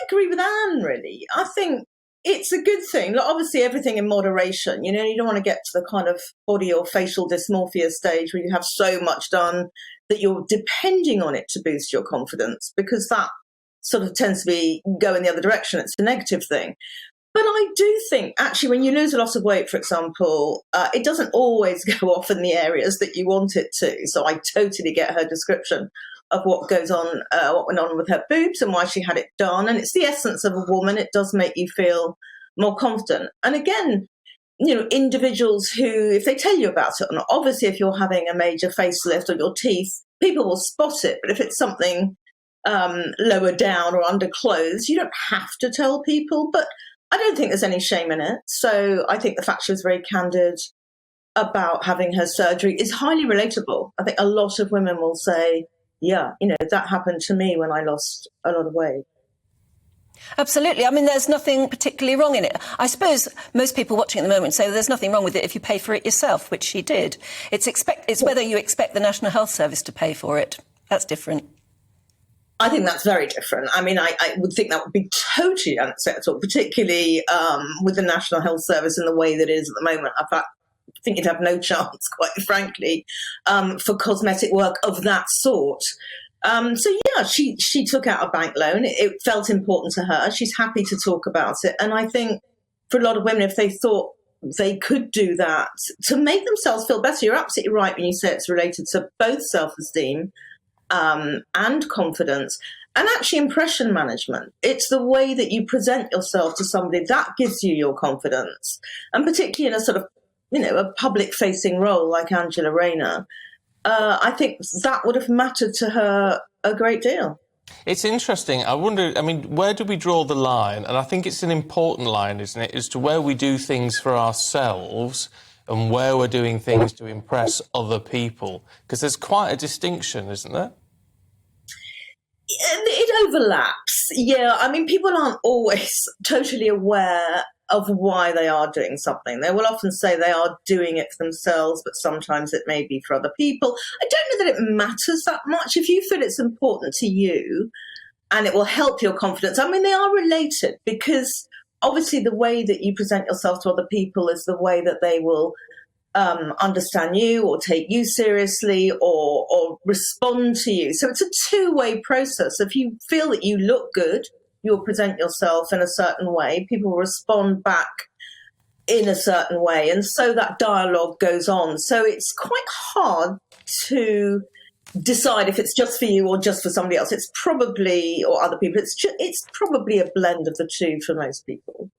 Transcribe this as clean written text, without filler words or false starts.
agree with Anne, really. I think it's a good thing. Like, obviously, everything in moderation. You know, you don't want to get to the kind of body or facial dysmorphia stage where you have so much done that you're depending on it to boost your confidence, because that sort of tends to be go in the other direction. It's a negative thing. But I do think, actually, when you lose a lot of weight, for example, it doesn't always go off in the areas that you want it to. So I totally get her description of what goes on, what went on with her boobs and why she had it done. And it's the essence of a woman. It does make you feel more confident. And again, you know, individuals who, if they tell you about it, and obviously if you're having a major facelift or your teeth, people will spot it. But if it's something lower down or under clothes, you don't have to tell people. But I don't think there's any shame in it. So I think the fact she was very candid about having her surgery is highly relatable. I think a lot of women will say, yeah, you know, that happened to me when I lost a lot of weight. Absolutely. I mean, there's nothing particularly wrong in it. I suppose most people watching at the moment say there's nothing wrong with it if you pay for it yourself, which she did. It's whether you expect the National Health Service to pay for it. That's different. I think that's very different. I mean, I would think that would be totally unacceptable, particularly with the National Health Service in the way that it is at the moment. In fact, I think you'd have no chance, quite frankly, for cosmetic work of that sort. So, yeah, she took out a bank loan. It felt important to her. She's happy to talk about it. And I think for a lot of women, if they thought they could do that to make themselves feel better, you're absolutely right when you say it's related to both self-esteem and confidence, and actually impression management. It's the way that you present yourself to somebody that gives you your confidence, and particularly in a sort of, you know, a public-facing role like Angela Rayner. I think that would have mattered to her a great deal. It's interesting. I wonder, I mean, where do we draw the line? And I think it's an important line, isn't it, as to where we do things for ourselves and where we're doing things to impress other people. Because there's quite a distinction, isn't there? It overlaps, yeah. I mean, people aren't always totally aware of why they are doing something. They will often say they are doing it for themselves, but sometimes it may be for other people. I don't know that it matters that much. If you feel it's important to you and it will help your confidence, I mean, they are related, because obviously the way that you present yourself to other people is the way that they will understand you or take you seriously or respond to you. So it's a two-way process. If you feel that you look good, you'll present yourself in a certain way, people will respond back in a certain way. And so that dialogue goes on. So it's quite hard to decide if it's just for you or just for somebody else. It's probably, or other people, it's probably a blend of the two for most people.